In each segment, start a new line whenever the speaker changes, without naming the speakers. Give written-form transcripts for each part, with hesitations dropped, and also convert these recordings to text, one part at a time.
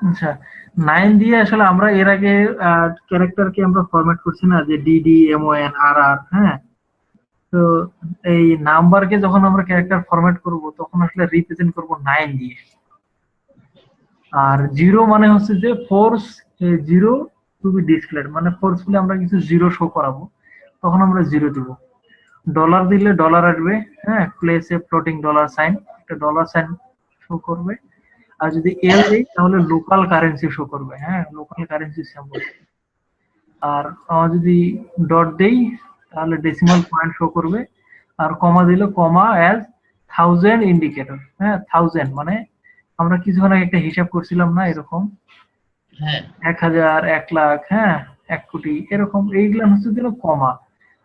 আচ্ছা, 9 দিয়ে আসলে আমরা এর আগে ক্যারেক্টারকে আমরা ফরম্যাট করছি না, যে ডিডি এমওএন আর আর, হ্যাঁ। তো এই নাম্বারকে যখন আমরা ক্যারেক্টার ফরম্যাট করব তখন আসলে রিপ্রেজেন্ট করব 9 দিয়ে। আর জিরো মানে হচ্ছে যে force zero to be displaced, মানে ফোর্সফুলি আমরা কিছু জিরো শো করাবো, তখন আমরা জিরো দিব। ডলার দিলে ডলার আসবে, হ্যাঁ, প্লেস এ ফ্লোটিং ডলার সাইন, একটা ডলার সাইন শো করবে। আর যদি এল দিই তাহলে লোকাল কারেন্সি শো করবে, হ্যাঁ, লোকাল কারেন্সি সিম্বল। আর যদি ডট দেই তাহলে ডেসিমাল পয়েন্ট শো করবে। আর কমা দিলে কমা অ্যাজ 1000 ইন্ডিকেটর, হ্যাঁ, 1000 মানে আমরা কিছুক্ষণ আগে একটা হিসাব করছিলাম না এরকম,
হ্যাঁ
1000, 1,00,000, হ্যাঁ, 1 কোটি, এরকম এইগুলা হচ্ছে যে কমা।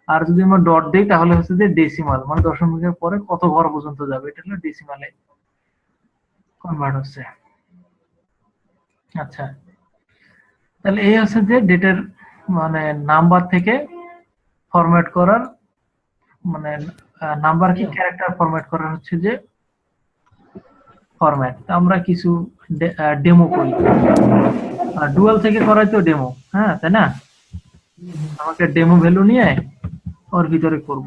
আর যদি আমরা ডট দেই তাহলে হচ্ছে যে ডেসিমাল, মানে দশমিকের পরে কত ঘর পর্যন্ত যাবে, এটা হলো ডেসিমালে কনভার্ট হচ্ছে। আচ্ছা, তাহলে এই হচ্ছে যে ডেটের মানে নাম্বার থেকে ফরম্যাট করার, মানে নাম্বারকে ক্যারেক্টার ফরম্যাট করার হচ্ছে যে ফরম্যাট। আমরা কিছু ডেমো করি, ডুয়াল থেকে করাই তো ডেমো, হ্যাঁ, তাই না? আমাকে ডেমো ভ্যালু নিয়ে ওর ভিতরে করব।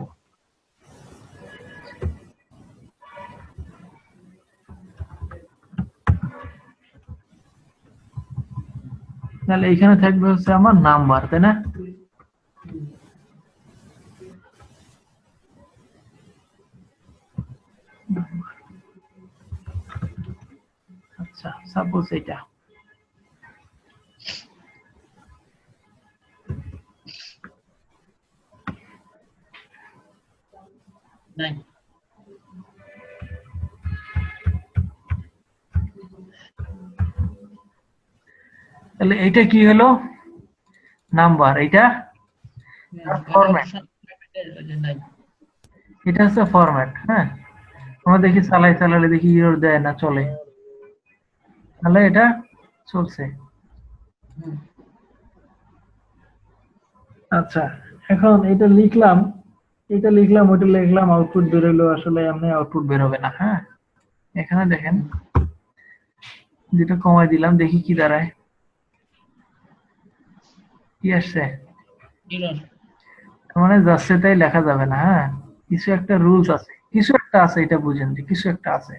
তাহলে এখানে থাকবে হচ্ছে আমার নাম্বার, তাই না? আচ্ছা, সাপোজ এটা
নাই
তাহলে এইটা কি হলো, নাম্বার। এটা ফরম্যাট,
নাই
এটা হচ্ছে ফরম্যাট, হ্যাঁ। আমরা দেখি চালালে দেখি ইরর দেয় না, চলে, তাহলে এটা চলছে। আচ্ছা, এখন এটা লিখলাম, ওইটা লিখলাম, আউটপুট বেরোলো, আসলে এমনি আউটপুট বেরোবে না, হ্যাঁ। এখানে দেখেন, যেটা কমাই দিলাম, দেখি কি দাঁড়ায়, কি আসছে।
এরর
মানে যাচ্ছে তাই লেখা যাবে না, হ্যাঁ, কিছু একটা রুলস আছে, কিছু একটা আছে, এটা বুঝেন যে কিছু একটা আছে।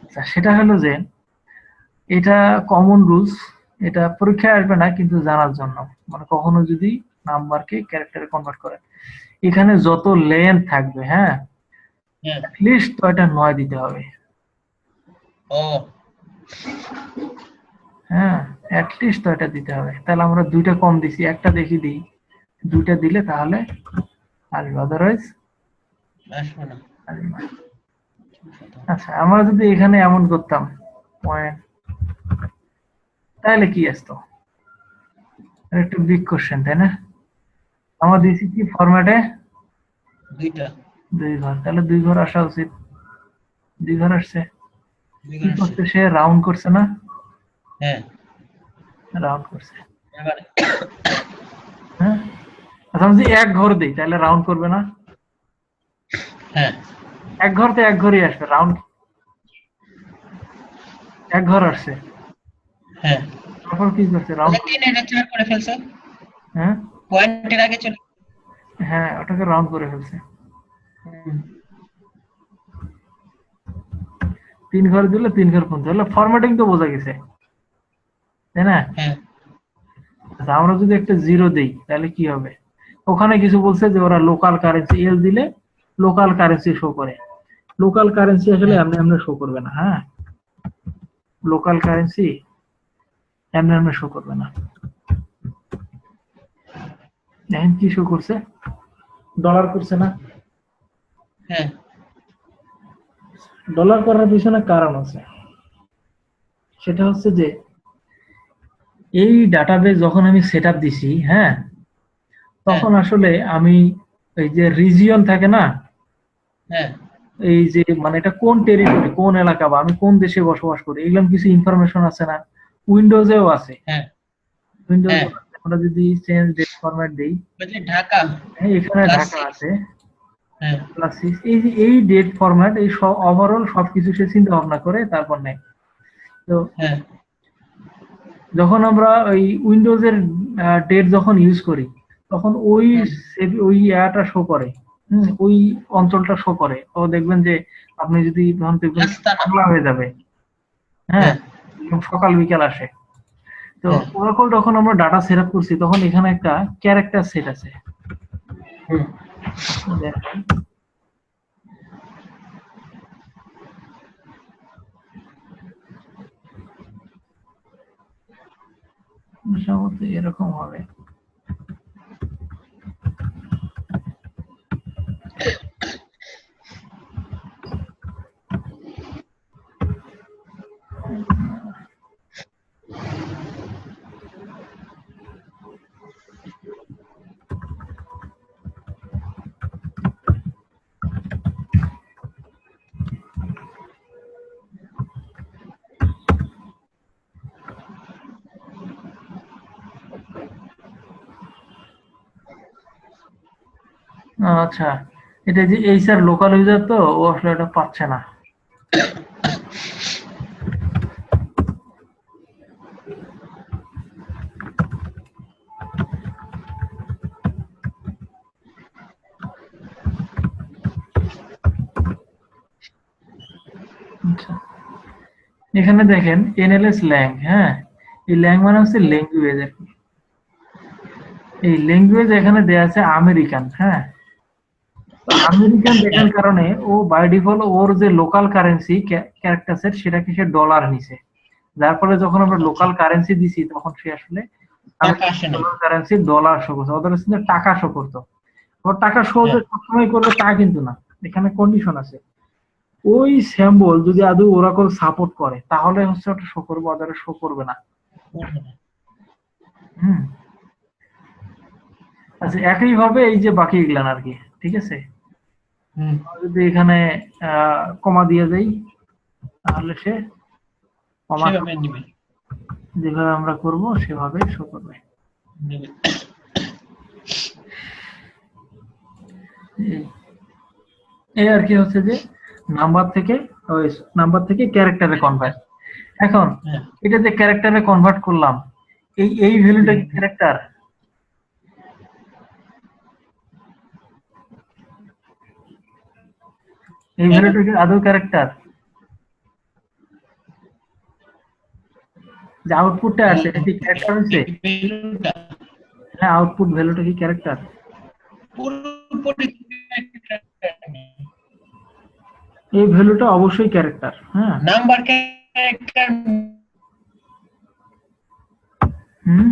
আচ্ছা, সেটা হলো যে এটা কমন রুলস, এটা পরীক্ষায় আসবে না কিন্তু জানার জন্য, মানে কখনো যদি নাম্বারকে ক্যারেক্টারে কনভার্ট করে, এখানে যত লেন্থ থাকবে, হ্যাঁ,
হ্যাঁ
লিস্ট তো এটা 9 দিতে হবে,
ও
হ্যাঁ, লিস্ট তো এটা দিতে হবে। তাহলে আমরা দুইটা কম দিছি, একটা দেখি দিই, দুইটা দিলে তাহলে আসবে, আদারওয়াইজ
আসবে না
আসবে না। আচ্ছা, আমরা যদি এখানে এমন করতাম পয়েন্ট, তাহলে কি আসতো? এটা একটু বিগ কোশ্চেন, তাই না? আমরা দিছি কি ফরম্যাটে
দুইটা
2 ঘর, তাহলে 2 ঘর আসা উচিত, 2 ঘর আসছে।
দুই
কি
ঘর আসছে
করছে সে, রাউন্ড করছে না,
হ্যাঁ
রাউন্ড করছে,
এবারে
হ্যাঁ। আচ্ছা, আমি যদি 1 ঘর দিই তাহলে রাউন্ড করবে না?
হ্যাঁ
1 ঘর তো 1 ঘরই আসবে, রাউন্ড 1 ঘর আসছে,
হ্যাঁ
তারপর কি করছে, রাউন্ড
আচ্ছা
করছে,
3 এটা 4 করে ফেলছে
হ্যাঁ,
পয়েন্টের আগে চলে
হ্যাঁ, ওটাকে রাউন্ড করে ফেলছে। 3 ঘর দিলে 3 ঘর কমতে, তাহলে ফরম্যাটিং তো বোঝা গেছে, তাই না?
হ্যাঁ
আচ্ছা, আমরা যদি একটা জিরো দিই তাহলে কি হবে? ওখানে কিছু বলছে যে ওরা লোকাল কারেন্সি এল দিলে লোকাল কারেন্সি শো করে, লোকাল কারেন্সি আসলে
হ্যাঁ
এমনি এমনি শো করবে না, হ্যাঁ, লোকাল কারেন্সি এমনি এমনি শো করবে না। দেখেন কি শো করছে, ডলার করছে না?
হ্যাঁ
ডলার করার পিছনে কারণ আছে, সেটা হচ্ছে যে এই ডাটাবেস যখন আমি সেট আপ দিছি, হ্যাঁ,
হ্যাঁ
তখন আসলে আমি এই যে রিজিয়ন থাকে না,
হ্যাঁ
এই যে মানে এটা কোন টেরিটরি, কোন এলাকা, বা আমি কোন দেশে বসবাস করি, এগুলো কিছু ইনফরমেশন আছে না, উইন্ডোজেও আছে,
হ্যাঁ
উইন্ডোজ।
হ্যাঁ
আমরা যদি চেঞ্জ ডেট ফরম্যাট দেই,
বলছি ঢাকা
হ্যাঁ, এখানে
প্লাস
ঢাকা
6
আছে,
হ্যাঁ
প্লাস এই যে এই ডেট ফরম্যাট, এই সব ওভারঅল সবকিছু সে চিন্তা ভাবনা করে তারপর নেয়। তো
হ্যাঁ
যখন আমরা ওই উইন্ডোজের ডেট যখন ইউজ করি তখন ওই ওই ইয়াটা শো করে, ওই অঞ্চলটা শো করে। ও দেখবেন যে আপনি যদি তখন দেখবেন
আস্তানা।
বাংলা হয়ে যাবে, হ্যাঁ, এরকম সকাল বিকাল আসে। তো
হ্যাঁ।
ওরাকল যখন আমরা ডাটা সেট আপ করছি তখন এখানে একটা ক্যারেক্টার সেট আছে।
হুম।
দেখেন, সম্ভবত এরকম হবে। আচ্ছা, এটা যে এই স্যার লোকাল ইউজার, তো ও আসলে এটা পাচ্ছে না। আচ্ছা, এখানে দেখেন এনএলএস ল্যাং, হ্যাঁ, এই ল্যাং মানে হচ্ছে ল্যাঙ্গুয়েজ আর কি। এই ল্যাঙ্গুয়েজ এখানে দেয়া আছে আমেরিকান, হ্যাঁ। তো আমেরিকান দেখার কারণে ও বাই ডিফল্ট ওর যে লোকাল কারেন্সি ক্যারেক্টার সেট সেটাকে সে ডলার নিছে, যার ফলে যখন আমরা লোকাল কারেন্সি দিছি তখন সে আসলে
টাকা আসে না।
লোকাল কারেন্সি ডলার শো করছে, ওদের হচ্ছে টাকা শো করতো। ওর টাকা শো যে
হ্যাঁ।
সবসময় করবে তা কিন্তু না, এখানে কন্ডিশন আছে। ওই স্যাম্বল যদি আদৌ ওরাকল সাপোর্ট করে তাহলে হচ্ছে ওটা শো করবে, ওদের শো করবে না। হুম, আচ্ছা, একই ভাবে এই যে বাকি এগুলান আর কি, ঠিক আছে।
হুম।
যদি এখানে কমা দিয়ে যাই তাহলে সে কমা
সেভাবে নিবে।
যেভাবে আমরা করব সেভাবে শো করবে।
নিবে।
এই আর কি হচ্ছে যে নাম্বার থেকে ক্যারেক্টারে কনভার্ট। এখন
হ্যাঁ।
এটা যে ক্যারেক্টারে কনভার্ট করলাম, এই ভ্যালুটা কি ক্যারেক্টার? এই ভ্যালুটা কি আদৌ ক্যারেক্টার? যে আউটপুটটা আছে এটা কি ক্যারেক্টার হচ্ছে?
ভ্যালুটা
হ্যাঁ, আউটপুট ভ্যালুটা কি ক্যারেক্টার?
পুরোপুরি
এই ভ্যালুটা অবশ্যই ক্যারেক্টার, হ্যাঁ।
Number character.
হুম,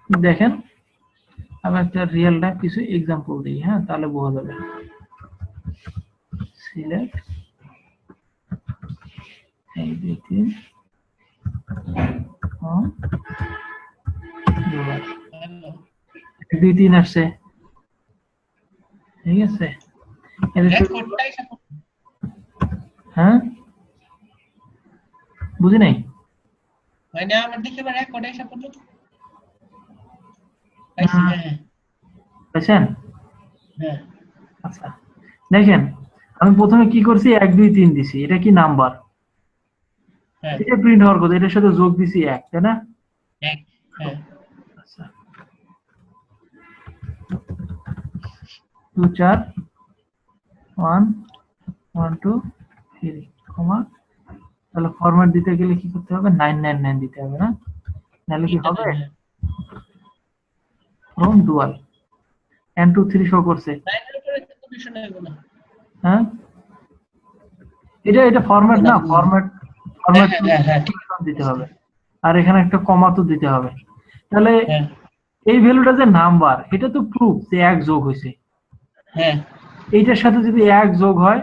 দেখেন আমি একটা রিয়েল টাইম কিছু এক্সাম্পল দিই, হ্যাঁ, তাহলে বোঝা যাবে। সিলেক্ট এই দুই তিন দুই তিন আসছে, ঠিক আছে। হ্যাঁ, বুঝি নাই।
মানে আমার দেখতে পারে রেকর্ড এসে পড়লো।
পাইছেন?
হ্যাঁ।
আচ্ছা, দেখেন আমি প্রথমে কি করছি, 1 2 3 দিছি, এটা কি নাম্বার?
হ্যাঁ।
এটা প্রিন্ট হওয়ার কথা, এটার সাথে যোগ দিছি 1, তাই না?
হ্যাঁ।
আচ্ছা, 2 4 1 1 2 3 কমা, তাহলে ফরম্যাট দিতে গেলে কি করতে হবে? 999 দিতে হবে না? নাহলে কি হবে? ফ্রম ডুয়াল n 2 3 শো করছে, হ্যাঁ। এটা ফরম্যাট না, ফরম্যাট দিতে হবে, আর এখানে একটা কমা তো দিতে হবে। তাহলে এই ভ্যালুটা যে নাম্বার, এটা তো প্রুফ যে 1 যোগ হয়েছে।
হ্যাঁ।
এইটার সাথে যদি 1 যোগ হয়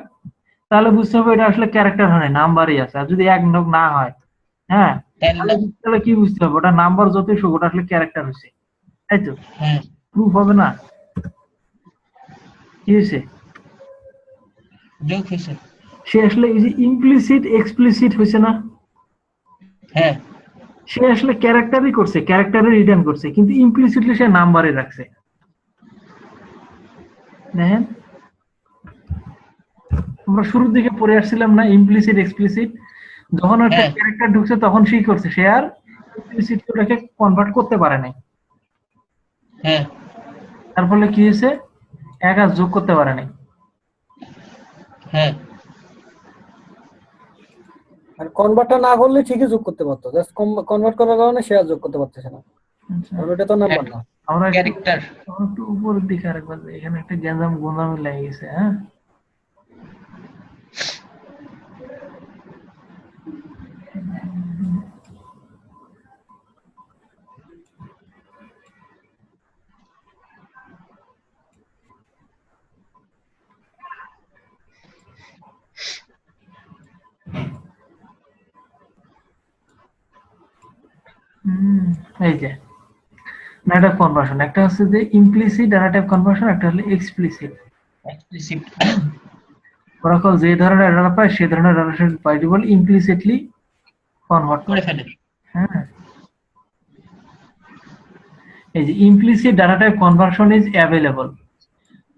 তাহলে বুঝতে হবে এটা আসলে ক্যারেক্টার হয় না, নাম্বারই আছে। আর যদি 1 যোগ না হয়, হ্যাঁ, তাহলে কি বুঝতে হবে? ওটা নাম্বার যতই হোক ওটা আসলে ক্যারেক্টার হয়েছে, তাই তো? প্রুফ হবে না? কি হয়েছে?
যোগ হয়েছে।
সে আসলে এই যে ইমপ্লিসিট এক্সপ্লিসিট হয়েছে না?
হ্যাঁ।
সে আসলে ক্যারেক্টারই করছে, ক্যারেক্টারে রিটার্ন করছে, কিন্তু ইমপ্লিসিটলি সে নাম্বারে রাখছে। দেখেন আমরা শুরুর দিকে পড়ে আসছিলাম না ইমপ্লিসিট এক্সপ্লিসিট, যখন একটা
হ্যাঁ
ক্যারেক্টার ঢুকছে তখন সে কি করছে, সে আর ইমপ্লিসিটলি ওটাকে কনভার্ট করতে পারে নাই।
হ্যাঁ
তার ফলে কি হয়েছে, এক আর যোগ করতে পারে নাই।
হ্যাঁ
আর কনভার্টটা না করলে ঠিকই যোগ করতে পারতো, জাস্ট কনভার্ট করার কারণে সে আর যোগ করতে পারতেছে না,
আচ্ছা,
কারণ ওটা তো নাম্বার না।
আমরা একটু
ক্যারেক্টার
আমরা একটু উপরের দিকে আরেকবার যাই। এখানে একটা গ্যাঞ্জাম গোঁজামি লেগে গেছে। হ্যাঁ, এই যে ডাটা টাইপ কনভার্সন, একটা হচ্ছে যে ইমপ্লিসিট ডাটা টাইপ কনভার্সন, একটা হলো এক্সপ্লিসিট।
এক্সপ্লিসিট
ওরাকল যে ধরনের ডাটা পায় সেই ধরনের data type by default implicitly convert
করে
করে।
ফেলে।
হ্যাঁ, এই যে implicit data type conversion is available,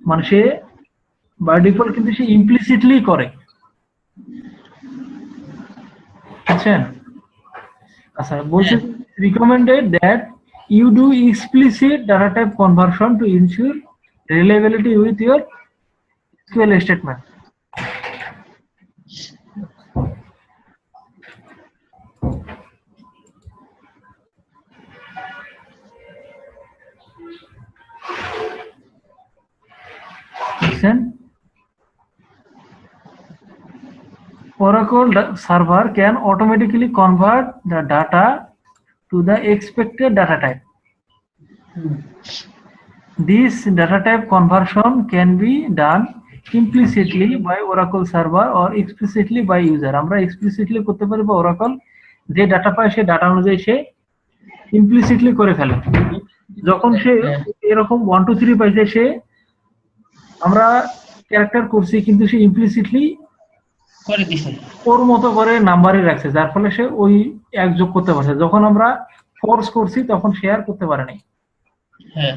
মানে সে বাই ডিফল্ট কিন্তু সে ইমপ্লিসিটলি করে। বুঝছেন? আচ্ছা, বলছে recommended that you do explicit data type conversion to ensure reliability with your SQL statement. বুঝছেন? Oracle server can automatically convert the data to the expected data type. This data type conversion can be done implicitly by Oracle server or explicitly by user. আমরা explicitly করতে পারি বা Oracle যে data পায় সেই data অনুযায়ী সে implicitly করে ফেলে। যখন সে এরকম 1 2 3 পাইছে, সে আমরা ক্যারেক্টার করছি কিন্তু সে implicitly
করে দিছে।
ওর মতো করে নাম্বারই রাখছে, যার ফলে সে ওই এক যোগ করতে পারছে। যখন আমরা ফোর্স করছি তখন সে আর করতে পারে নাই।
হ্যাঁ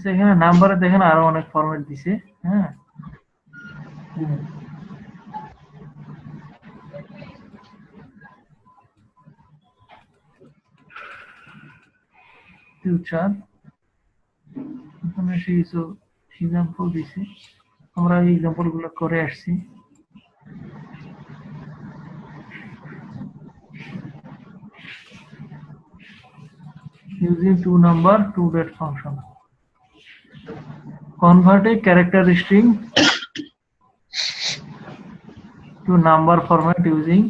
সেখানে নাম্বারে দেখেন আরো অনেক ফরম্যাট দিছে। হ্যাঁ, ফিউচার, এখানে সে কিছু এক্সাম্পল দিছে, আমরা এই এক্সাম্পল গুলো করে আসছি। Using two number two date function, convert a character string to number format using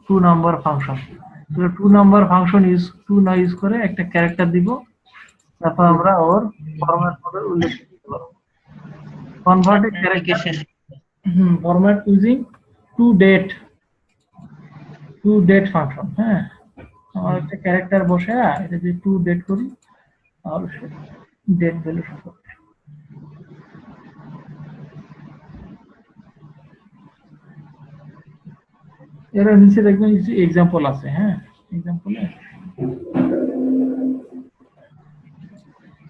two number function. তো two number function use করে একটা ক্যারেক্টার দিব, তারপর আমরা ওর ফরম্যাট কোডের উল্লেখ করতে পারবো। Convert a character format using to date function. হ্যাঁ, আমার একটা ক্যারেক্টার বসে এটা যদি টু ডেট করি আর ডেট ভ্যালু শো করবে। এর নিচে দেখবেন কিছু এক্সাম্পল আছে। হ্যাঁ, এক্সাম্পলে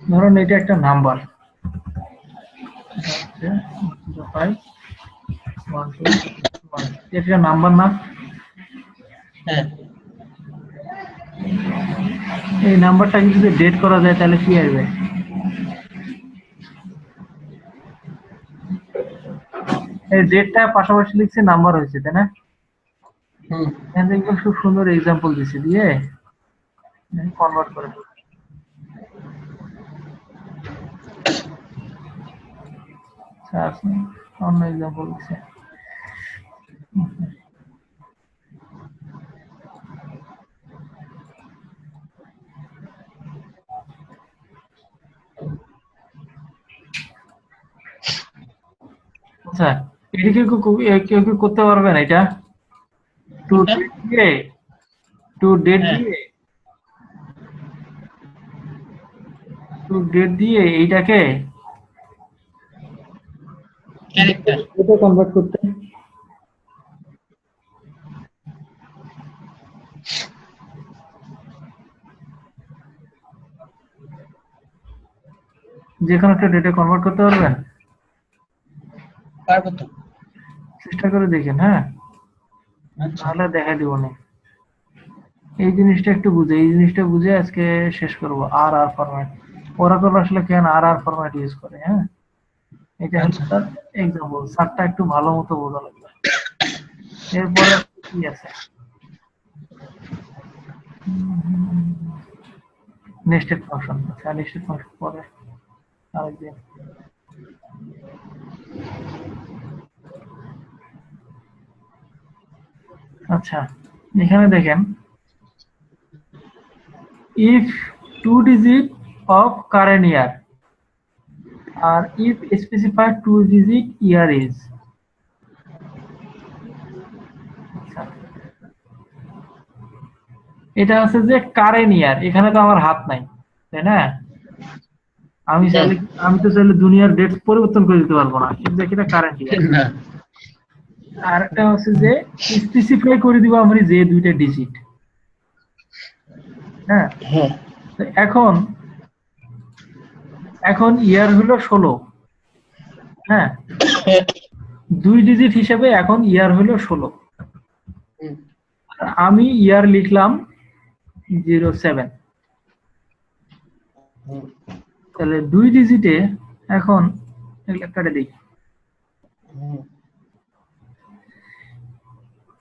ধরুন এটা একটা নাম্বার, এটা নাম্বার না?
হ্যাঁ
এই নাম্বারটাকে যদি ডেট করা যায় তাহলে কি আসবে? এই ডেটটা পাশাপাশি লিখছে নাম্বার হয়েছে, তাই না? এখানে দেখবেন খুব সুন্দর এক্সাম্পল দিছে, দিয়ে কনভার্ট করে অন্য এক্সাম্পল দিচ্ছে। আচ্ছা, এটা কেউ কেউ করতে পারবেন এটা? টু দিয়ে টু ডেট
হ্যাঁ।
দিয়ে এইটাকে
ক্যারেক্টার।
এটা কনভার্ট করতে যে কোনো একটা ডেটে কনভার্ট করতে পারবেন?
পারবো তো।
চেষ্টা করে দেখেন, হ্যাঁ,
আচ্ছা
তাহলে দেখা দিব না। এই জিনিসটা একটু বুঝে, এই জিনিসটা বুঝে আজকে শেষ করব। আর ফরম্যাট, ওরাকল আসলে কেন আর ফরম্যাট ইউজ করে, হ্যাঁ, এটা হলো
আচ্ছা।
তার এক্সাম্পল। স্যারটা একটু ভালো মতো বোঝা লাগবে। এরপরে কি আছে, নেস্টেড ফাংশন। আচ্ছা, নেস্টেড ফাংশন পরে আরেকদিন। আচ্ছা, এখানে দেখেন, if 2 digit of current year or if specified 2 digit year is, আচ্ছা, এটা আছে যে কারেন্ট ইয়ার, এখানে তো আমার হাত নাই, তাই না? আমি তো চাইলে দুনিয়ার ডেট পরিবর্তন করে দিতে পারবো না, কিন্তু এটা কারেন্ট ইয়ার।
না।
আর একটা হচ্ছে যে স্পেসিফাই করে দিব আমি যে দুইটা ডিজিট, হ্যাঁ।
হ্যাঁ।
তো এখন ইয়ার হলো 16, হ্যাঁ, 2 ডিজিট হিসেবে এখন ইয়ার হলো 16। আমি ইয়ার লিখলাম 07, তাহলে 2 ডিজিটে এখন কেটে দিই।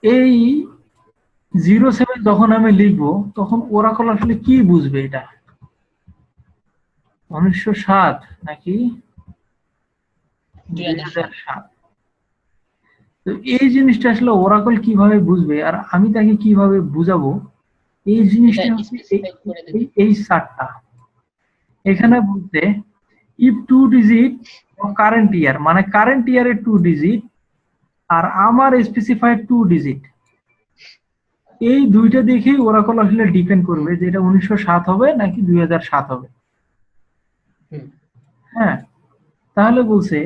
এই 07 যখন আমি লিখবো তখন ওরাকল আসলে কি বুঝবে, এটা 1907 নাকি 2007? তো এই জিনিসটা আসলে ওরাকল কিভাবে বুঝবে আর আমি তাকে কিভাবে বুঝাবো, এই জিনিসটা হচ্ছে এই চারটা। এখানে বলতে ইফ 2 ডিজিট কারেন্ট ইয়ার, মানে কারেন্ট ইয়ারের 2 ডিজিট আর আমার স্পেসিফাইড 2 ডিজিট, এই দুইটা দেখেই ওরাকল আসলে ডিপেন্ড করবে যে এটা 1907 হবে নাকি 2007 হবে। হ্যাঁ, তাহলে বলছে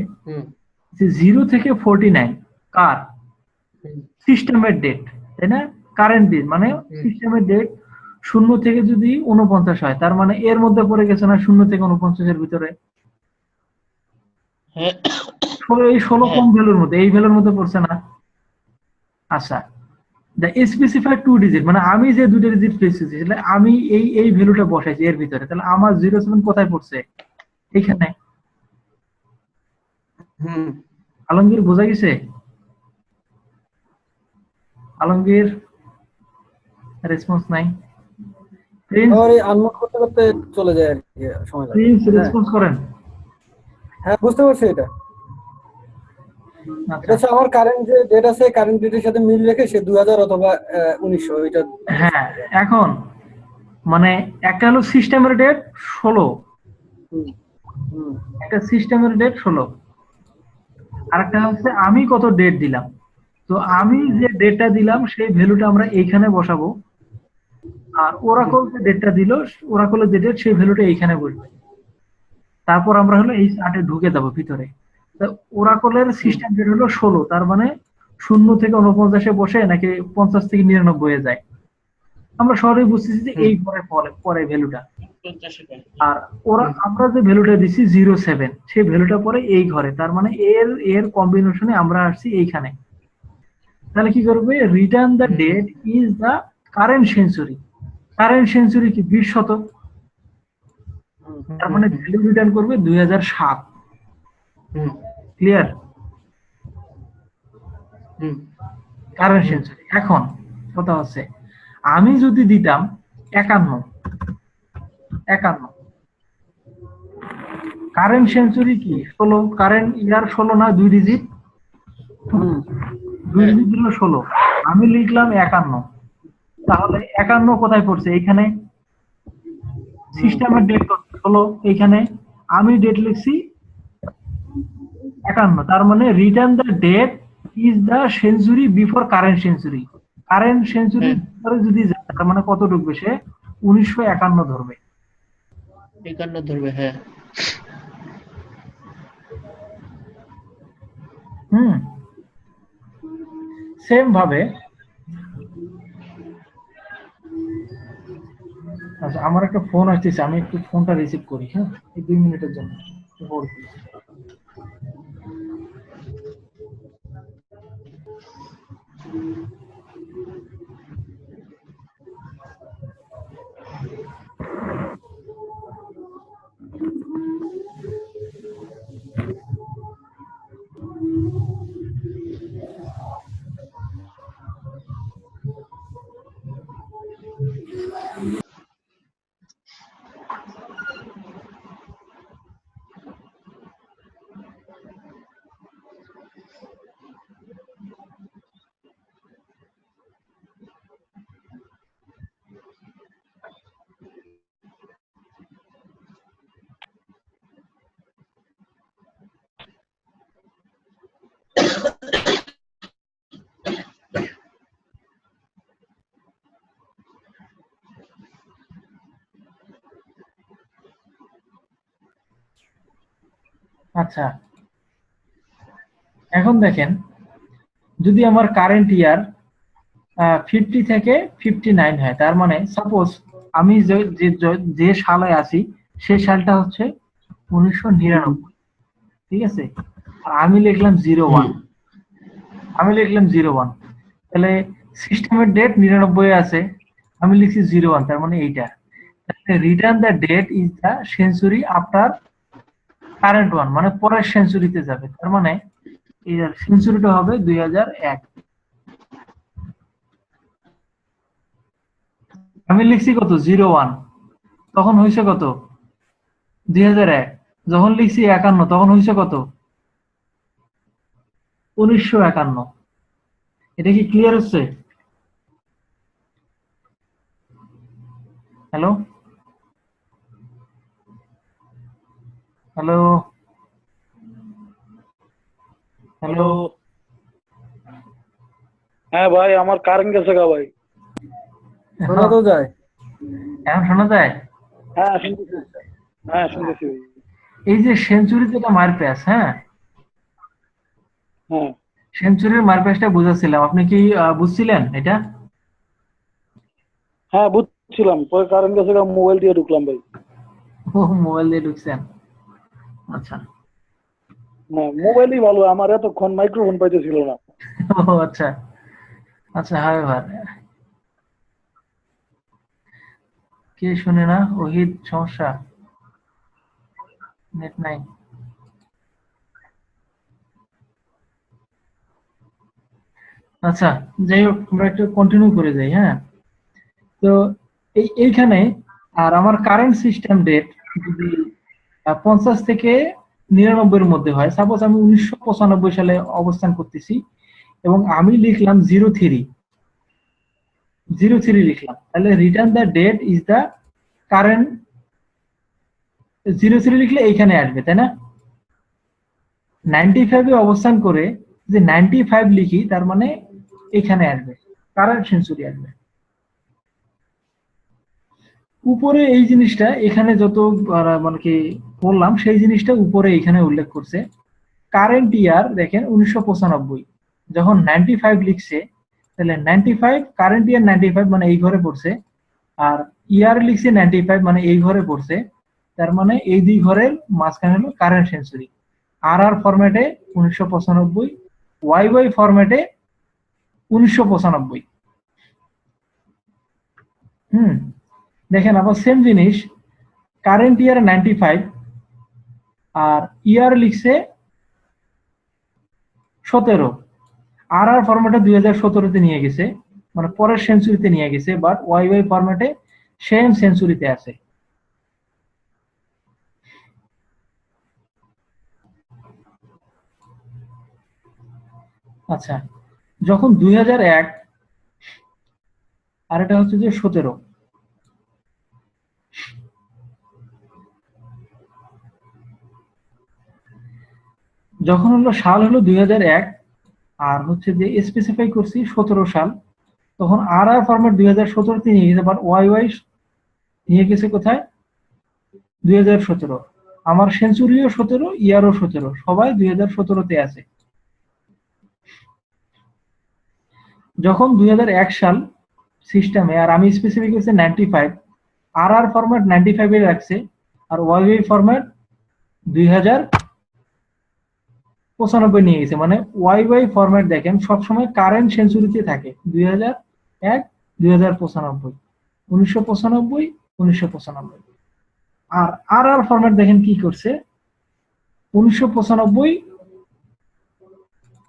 যে 0 থেকে 49 কার সিস্টেমের ডেট, তাই না? কারেন্ট ডেট মানে সিস্টেমের ডেট 0 থেকে যদি 49 হয়, তার মানে এর মধ্যে পড়ে গেছে না 0 থেকে 49 এর ভিতরে? এই 16 কোন ভ্যালুর মধ্যে? এই ভ্যালুর মধ্যে পড়ছে না? আচ্ছা, দ্য স্পেসিফাইড 2 ডিজিট মানে আমি যে দুটো ডিজিট পেয়েছি, আমি এই ভ্যালুটা বসাইছি এর ভিতরে, তাহলে আমার 07 কোথায় পড়ছে? এখানে। আলমগীর বোঝা গেছে? আলমগীর রেসপন্স নাই। প্রিন্স
আনমোড করতে করতে চলে যায় আর কি, সময় লাগে।
প্রিন্স রেসপন্স করেন।
হ্যাঁ, বুঝতে পারছি। এটা
আচ্ছা,
হচ্ছে আমার কারেন্ট যে ডেট আছে, কারেন্ট ডেটের সাথে মিল রেখে সে 2000 অথবা 1900 এটা।
হ্যাঁ, এখন মানে একটা হলো সিস্টেমের ডেট 16, একটা সিস্টেমের ডেট 16, আরেকটা হচ্ছে আমি কত ডেট দিলাম। তো আমি যে ডেটটা দিলাম সেই ভ্যালুটা আমরা এইখানে বসাবো, আর ওরাকল যে ডেটটা দিল, ওরাকলের যে ডেট সেই ভ্যালুটা এইখানে বসবে। তারপর আমরা হলো এই চার্টে ঢুকে যাবো ভিতরে। তো ওরাকলের সিস্টেম ডেট হলো 16, তার মানে 0 থেকে 49 বসে নাকি 50 থেকে 99 যায়। আমরা সবাই বুঝতেছি যে এই পরে ভ্যালুটা। আর আমরা যে ভ্যালুটা দিছি 07, সেই ভ্যালুটা পরে এই ঘরে, তার মানে এর কম্বিনেশনে আমরা আসছি এইখানে। তাহলে কি করবে? Return the date is the current century. Current century কি 20 শতক, তার মানে ভ্যালু রিটার্ন করবে 2007। ক্লিয়ার? Current century. এখন কথা হচ্ছে আমি যদি দিতাম 51, কারেন্ট সেঞ্চুরি কি 16, কারেন্ট ইয়ার 16 না, 2 ডিজিট, 2 ডিজিট হলো 16, আমি লিখলাম 51, তাহলে 51 কোথায় পড়ছে? এইখানে। সিস্টেমের ডেট 16, এইখানে আমি ডেট লিখছি 51, তার মানে return the date is the century before current century. Current century
হ্যাঁ।
যদি যায় তার মানে কত ঢুকবে সে 1951 ধরবে।
51 ধরবে, হ্যাঁ।
হুম, সেম ভাবে আচ্ছা আমার একটা ফোন আসতেছে, আমি একটু ফোনটা রিসিভ করি, হ্যাঁ, এই 2 মিনিটের জন্য hold please। আচ্ছা এখন দেখেন, যদি আমার কারেন্ট ইয়ার 50 থেকে 59 হয়, তার মানে সাপোজ আমি যে সালে আছি সেই সালটা হচ্ছে 1999, ঠিক আছে, আর আমি লিখলাম 01, আমি লিখলাম 01, তাহলে সিস্টেমের ডেট 99 আছে, আমি লিখছি 01, তার মানে এইটা। Return the date is the century after current one, মানে পরের সেঞ্চুরিতে যাবে, তার মানে এই সেঞ্চুরিটা হবে 2001। আমি লিখছি কত 01, তখন হয়েছে কত 2001, যখন লিখছি 51 তখন হয়েছে কত 1951। এটা কি ক্লিয়ার হচ্ছে? Hello hello hello,
hello. হ্যাঁ ভাই, আমার কারেন্ট গেছে গা ভাই।
শোনা তো যায়?
এখন শোনা যায়?
হ্যাঁ শুনতেছি। হ্যাঁ শুনতেছি ভাই।
এই যে সেঞ্চুরি যেটা মারপ্যাচ, হ্যাঁ,
হ্যাঁ
সেঞ্চুরির মারপ্যাচটা বুঝাচ্ছিলাম, আপনি কি বুঝছিলেন এটা?
হ্যাঁ বুঝছিলাম, পরে কারেন্ট গেছে গা, মোবাইল দিয়ে ঢুকলাম ভাই।
ও মোবাইল দিয়ে ঢুকছেন, আচ্ছা।
না মোবাইলই ভালো, আমার এতক্ষণ মাইক্রোফোন পাইতেছিল না।
ও আচ্ছা আচ্ছা, হয় ভাই, কে শুনে না, ওহিদ সমস্যা, নেট নাই। আচ্ছা, যাই হোক আমরা একটু কন্টিনিউ করে যাই, হ্যাঁ। তো এইখানে আর আমার কারেন্ট সিস্টেম ডেট যদি 50 থেকে 99 এর মধ্যে হয়, সাপোজ আমি 1995 সালে অবস্থান করতেছি এবং আমি লিখলাম 03 লিখলাম, তাহলে return the date is the current 03 লিখলে এইখানে আসবে, তাই না? 95 অবস্থান করে যে 95 লিখি, তার মানে এখানে আসবে, কারেন্ট সেঞ্চুরি আসবে। উপরে এই জিনিসটা এখানে যত মানে কি বললাম সেই জিনিসটা উপরে এখানে উল্লেখ করছে। কারেন্ট ইয়ার দেখেন 1995, যখন 95 লিখছে তাহলে 95 কারেন্ট ইয়ার 95 মানে এই ঘরে পড়ছে, আর ইয়ার লিখছে 95 মানে এই ঘরে পড়ছে, তার মানে এই দুই ঘরের মাঝখানে হলো কারেন্ট সেঞ্চুরি। আর ফরম্যাটে 1995, ওয়াই ফরম্যাটে 1995। হুম, দেখেন আবার সেম জিনিস, কারেন্ট ইয়ার 95 আর ইয়ার লিখছে 17, আর ফরম্যাটে 2017-তে নিয়ে গেছে, মানে পরের সেঞ্চুরিতে নিয়ে গেছে, বাট ওয়াই ফরম্যাটে সেম সেঞ্চুরিতে আছে। আচ্ছা, যখন 2001 আর এটা হচ্ছে যে 17, যখন হলো সাল হলো 2001 আর হচ্ছে যে স্পেসিফাই করছি 17 সাল, তখন আর আর ফরম্যাট 2017 তে নিয়ে গেছে, বাট ওয়াই ওয়াই নিয়ে গেছে কোথায় 2017। আমার সেঞ্চুরিও 17, ইয়ারও 17, সবাই 2017 তে আছে। যখন 2001 সাল সিস্টেমে, আর আমি স্পেসিফিক হচ্ছে 95, আর আর ফরম্যাট 95 এ রাখছে, আর ওয়াই ওয়াই ফরম্যাট 2095 নিয়ে গেছে। মানে ওয়াই ওয়াই ফরম্যাট দেখেন সবসময় কারেন্ট সেঞ্চুরিতে থাকে 2001, 2095, 1995, 1995। আর আর আর ফরম্যাট দেখেন কি করছে, 1995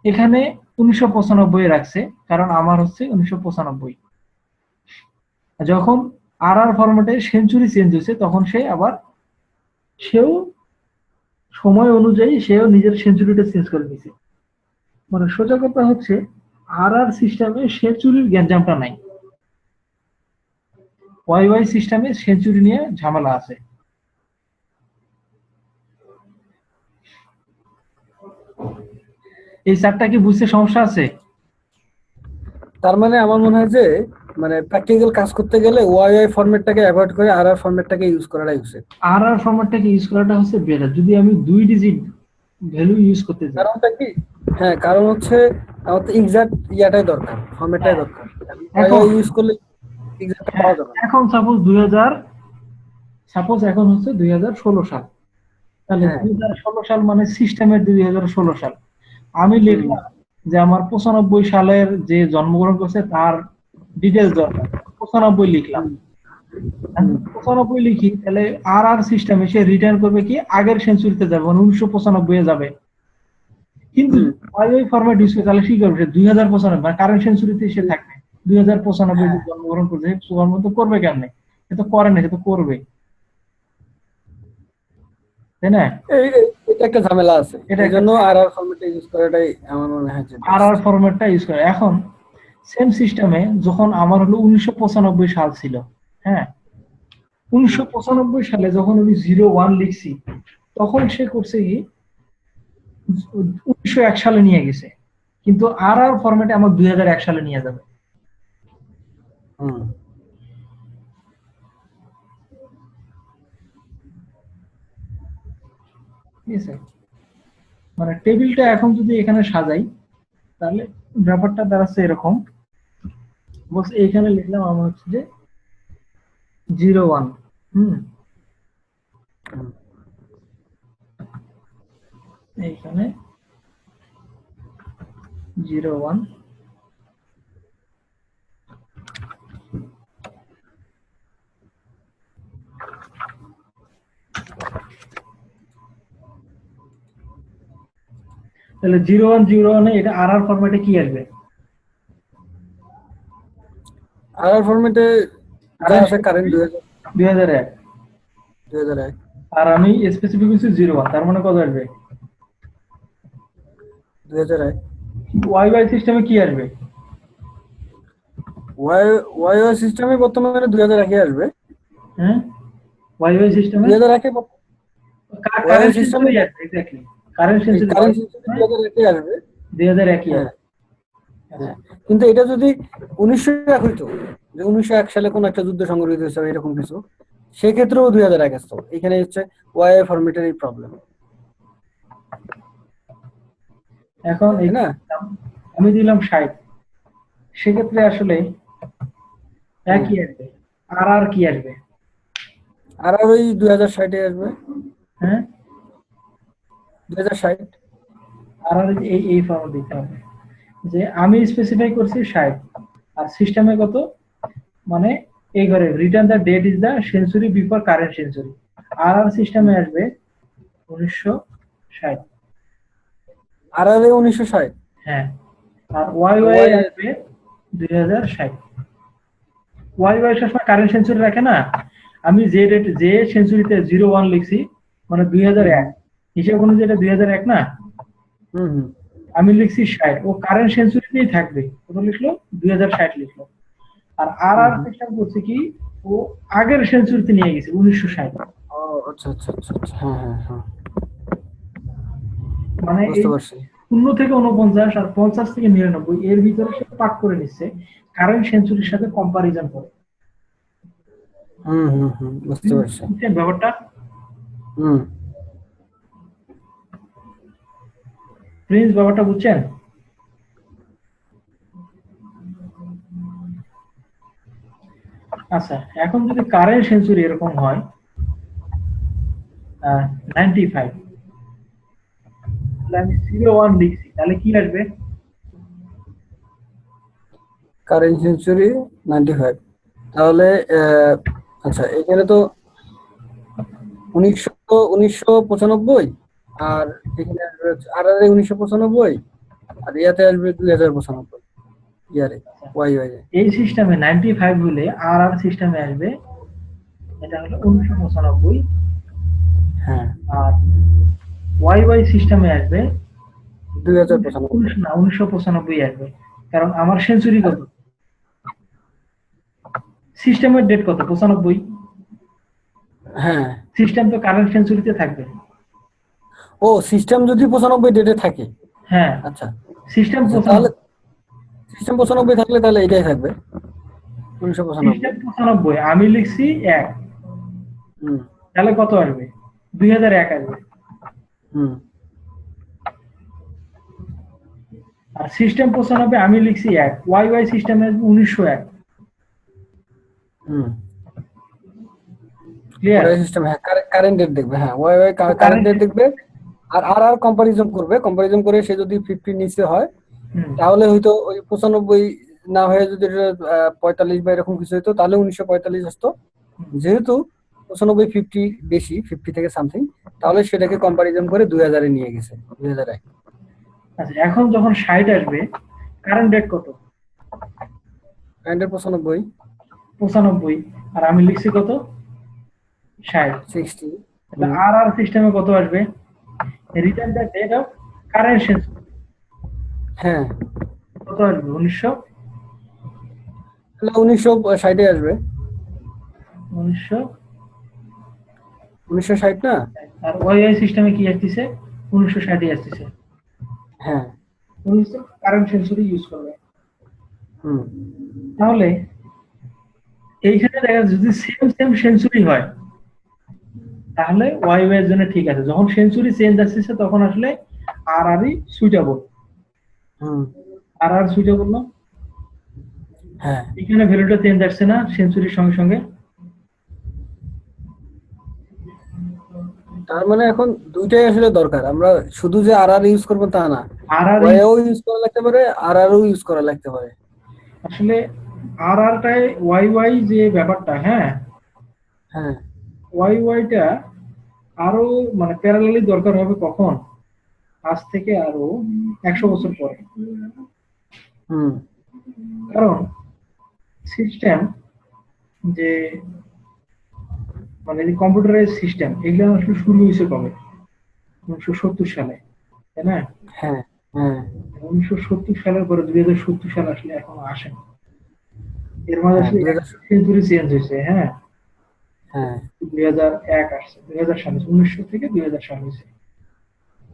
এখানে 1995 রাখছে, কারণ আমার হচ্ছে 1995। যখন আর আর ফরম্যাটে সেঞ্চুরি চেঞ্জ হয়েছে, তখন সে আবার সেও সময় অনুযায়ী সেও নিজের সেঞ্চুরিটা চেঞ্জ করে নিয়েছে। মানে সোজা কথা হচ্ছে আর আর সিস্টেমে সেঞ্চুরির গ্যাঞ্জামটা নাই, ওয়াই ওয়াই সিস্টেমে সেঞ্চুরি নিয়ে ঝামেলা আছে। এই চারটা কি বুঝতে সমস্যা আছে?
তার মানে আমার মনে হয় যে মানে প্র্যাকটিক্যাল কাজ করতে গেলে ওয়াই ওয়াই ফরম্যাটটাকে অ্যাভয়েড করে আর আর ফরম্যাটটাকে ইউজ করাটাই উচিত।
আর আর ফরম্যাটটাকে ইউজ করাটা হচ্ছে বেটার যদি আমি 2 ডিজিট ভ্যালু ইউজ করতে চাই।
কারণটা কি? হ্যাঁ, কারণ হচ্ছে আমার তো এক্সাক্ট ইয়াটাই দরকার, ফরম্যাটটাই দরকার। ওয়াই ওয়াই ইউজ করলে এক্সাক্ট পাওয়া যাবে না।
এখন সাপোজ এখন হচ্ছে 2016 সাল, তাহলে 2016 সাল মানে সিস্টেমের 2016 সাল। আমি লিখলাম যে আমার 95 সালের যে জন্মগ্রহণ করছে তার ডিটেলস দরকার, 95 লিখলাম। 95 লিখি, তাহলে আর আর সিস্টেম এসে রিটার্ন করবে কি আগের সেঞ্চুরিতে যাবে, মানে 1995 এ যাবে। কিন্তু ওই ফরম্যাট ইউজ করে তাহলে কি করবে, 2095 মানে কারেন্ট সেঞ্চুরিতে এসে থাকবে। 2095 যে জন্মগ্রহণ করছে জন্ম তো করবে কেমনে, সে তো করে না, সে তো করবে, তাই না?
এটা একটা ঝামেলা আছে, এর জন্য আর আর ফরম্যাটটা ইউজ করাটাই আমার মনে হয় যে
আর আর ফরম্যাটটা ইউজ করে। এখন সেম সিস্টেমে যখন আমার হলো 1995 সাল ছিল, হ্যাঁ 1995 সালে যখন আমি 01 লিখছি, তখন সে করছে কি 1901 সালে নিয়ে গেছে, কিন্তু আর আর ফরম্যাটে আমার 2001 সালে নিয়ে যাবে। ঠিক আছে, মানে টেবিলটা এখন যদি এখানে সাজাই তাহলে ব্যাপারটা দাঁড়াচ্ছে এরকম। বস এইখানে লিখলাম আমার হচ্ছে যে 01, এইখানে 01, তাহলে 0101 এটা আর আর ফরম্যাটে কি আসবে?
আর আর ফরম্যাটে আছে কারেন্ট
2001,
2001,
আর আমি স্পেসিফিক হচ্ছে 01, তার মানে কত আসবে?
2001।
ওয়াই ওয়াই সিস্টেমে কি আসবে?
ওয়াই ওয়াই সিস্টেমে বর্তমানে 2001 আসবে।
হ্যাঁ, ওয়াই ওয়াই সিস্টেমে
2001
কারেন্ট সেঞ্চুরি আসবে, এক্স্যাক্টলি কারেন্ট সেঞ্চুরি
2001 আসবে।
2001 এ
হ্যাঁ, কিন্তু এটা যদি 1901 হইতো, যে 1901 সালে কোন একটা যুদ্ধ সংঘটিত হয়েছে এরকম কিছু, সেক্ষেত্রেও 2001 আসতো। এখানে হচ্ছে ওয়াই ফরম্যাটের এই প্রবলেম।
এখন এই
না
আমি দিলাম 60, সেক্ষেত্রে আসলে একই আসবে। আর আর কি আসবে?
আর আর ওই 2060 আসবে।
হ্যাঁ
2060।
আর আর এই ফর্ম দিতে হবে যে আমি স্পেসিফাই করছি 60, আর সিস্টেমে কত, মানে এই ঘরে return the date is the century before current century. আর আর সিস্টেমে আসবে 1960।
আর আর 1960।
হ্যাঁ, আর ওয়াই ওয়াই আসবে 2060। ওয়াই ওয়াই সবসময় কারেন্ট সেঞ্চুরি রাখে না, আমি যে ডেট যে সেঞ্চুরিতে 01 লিখছি মানে 2001 হিসেবে কোনো যেটা 2001 না, আমি লিখছি 60, ও কারেন্ট সেঞ্চুরিতেই থাকবে, কত লিখলো 2060 লিখলো। আর আর আর সিস্টেম করছে কি ও আগের সেঞ্চুরিতে নিয়ে গেছে 1960।
ও আচ্ছা আচ্ছা আচ্ছা, হ্যাঁ হ্যাঁ হ্যাঁ,
মানে
বুঝতে পারছি।
0 থেকে 49 আর 50 থেকে 99 এর ভিতরে সে পাক করে নিচ্ছে। কারেন্ট সেঞ্চুরির সাথে কম্পারিজন করে।
বুঝতে পারছি।
বুঝছেন ব্যাপারটা?
হুম
প্রিন্স, ব্যাপারটা বুঝছেন? আচ্ছা, এখন যদি কারেন্ট সেঞ্চুরি এরকম হয় 95, তাহলে আমি 01 লিখছি, তাহলে কি আসবে?
কারেন্ট সেঞ্চুরি 95, তাহলে আচ্ছা এখানে তো 1995, আর এখানে আসবে আর আর 1995, আর ইয়াতে আসবে 2095 ইয়ারে ওয়াই ওয়াই।
এই সিস্টেমে 95 হলে আর আর সিস্টেমে আসবে, এটা হলো 1995,
হ্যাঁ
আর ওয়াই ওয়াই সিস্টেমে আসবে
2095।
না 1995 আসবে। কারণ আমার সেঞ্চুরি কত, সিস্টেমের ডেট কত, 95।
হ্যাঁ
সিস্টেম তো কারেন্ট সেঞ্চুরিতে থাকবে।
ও সিস্টেম যদি 95 ডেটে থাকে,
হ্যাঁ,
আচ্ছা
সিস্টেম
তাহলে সিস্টেম 95 থাকলে তাহলে এটাই থাকবে 1995।
সিস্টেম 95, আমি লিখছি 1,
হুম
তাহলে কত আসবে? 2001 আসবে।
হুম
আর সিস্টেম 95, আমি লিখছি 1, ওয়াই ওয়াই সিস্টেমে 1901।
হুম
ক্লিয়ার?
ওয়াই সিস্টেম, হ্যাঁ কারেন্ট ডেট দেখবে, হ্যাঁ ওয়াই ওয়াই কারেন্ট ডেট দেখবে, আর আর আর কম্পারিজন করবে, কম্পারিজন করে সে যদি 50 নিচে হয় তাহলে হয়তো ওই 95 না হয়ে যদি 45 বা এরকম কিছু হতো তাহলে 1945 আসতো। যেহেতু 95 50 বেশি, 50 থেকে সামথিং, তাহলে সেটাকে কম্পারিজন করে 2000 এ নিয়ে গেছে, 2001।
আচ্ছা, এখন যখন 60 আসবে, কারেন্ট ডেট কত?
কারেন্ট 95
95, আর আমি লিখছি কত, 60।
60।
তাহলে আর আর সিস্টেমে কত আসবে? Return the date of current century
হ্যাঁ
কত আসবে? 1900,
তাহলে 1960 আসবে,
1900।
1960 না?
আর ওয়াই ওয়াই সিস্টেমে কি আসতেছে? 1960 আসতেছে।
হ্যাঁ
1900 কারেন্ট সেঞ্চুরি ইউজ করবে।
হুম
তাহলে এইখানে দেখা যাচ্ছে যদি সেম সেম সেঞ্চুরি হয় তাহলে ওয়াই ওয়াই এর জন্য ঠিক আছে। যখন সেঞ্চুরি চেঞ্জ আসছে তখন আসলে আর আরই সুইটেবল,
হুম
আর আর সুইটেবল না।
হ্যাঁ
এখানে ভ্যালুটা চেঞ্জ আসছে না সেঞ্চুরির সঙ্গে সঙ্গে।
তার মানে এখন দুইটাই আসলে দরকার, আমরা শুধু যে আর আর ইউজ করবো তা না,
আর আর
ওয়াইও ইউজ করা লাগতে পারে, আর আরও ইউজ করা লাগতে পারে।
আসলে আর আরটায় ওয়াই ওয়াই যে ব্যাপারটা, হ্যাঁ
হ্যাঁ
ওয়াই ওয়াইটা আরো মানে প্যারালালি দরকার হবে কখন? আজ থেকে আরো 100 বছর পরে।
হুম
কারণ সিস্টেম যে মানে যে কম্পিউটারাইজ সিস্টেম এগুলো আসলে শুরু হয়েছে কবে? 1970 সালে, তাই না?
হ্যাঁ হ্যাঁ
1970 সালের পরে 2070 সাল আসলে এখনো আসেনি। এর মাঝে
হ্যাঁ
আসলে
2000
সেঞ্চুরি চেঞ্জ হয়েছে, হ্যাঁ
হ্যাঁ
2001 আসছে, 2000 সালে 1900 থেকে 2000 সাল হয়েছে,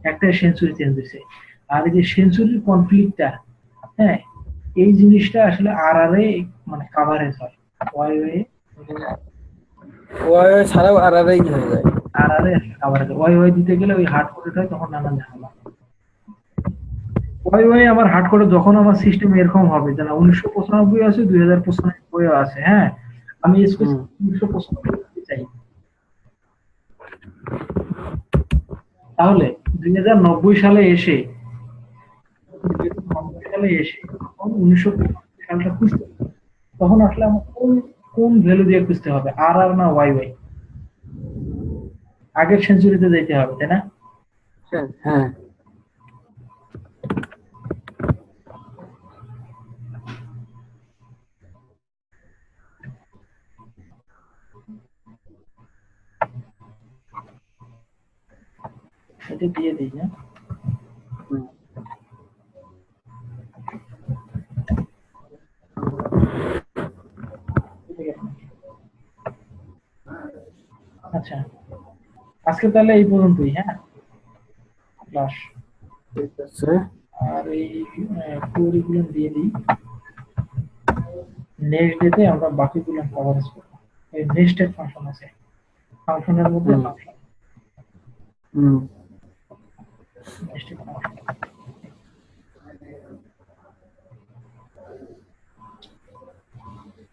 একটা সেঞ্চুরি চেঞ্জ হয়েছে। আর এই যে সেঞ্চুরির কনফ্লিক্টটা, হ্যাঁ এই জিনিসটা আসলে আর আর এ মানে কাভারেজ হয়, ওয়াই ওয়াই
ওয়াই ছাড়াও আর আরই হয়ে যায়।
আর আর এ কাভারেজ, ওয়াই ওয়াই দিতে গেলে ওই হার্ড কোডেড হয়, তখন নানান ঝামেলা। ওয়াই ওয়াই আমার হার্ড কোডে যখন আমার সিস্টেম এরকম হবে যে না 1995 আছে, 2095 আছে, হ্যাঁ আমি স্পেসিফিক 1995 চাই, তাহলে 2090 সালে এসে 2090 সালে এসে তখন 1995 সালটা খুঁজতে হবে। তখন আসলে আমার কোন কোন ভ্যালু দিয়ে খুঁজতে হবে, আর আর না ওয়াই ওয়াই? আগের সেঞ্চুরিতে যেতে হবে, তাই না?
হ্যাঁ হ্যাঁ
এটা দিয়ে দিই না।
হুম।
আচ্ছা, আজকে তাহলে এই পর্যন্তই, হ্যাঁ ক্লাস।
ঠিক আছে।
আর এই কোরিকুলাম দিয়ে দিই। নেক্সট ডেতে আমরা বাকিগুলো কভারেজ করব। এই নেক্সটেড ফাংশন আছে, ফাংশনের মধ্যে
হুম।
ফাংশন
হুম।
Nested function.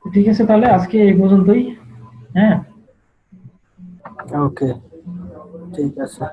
ঠিক আছে, তাহলে আজকে এই পর্যন্তই। হ্যাঁ,
ওকে, ঠিক আছে।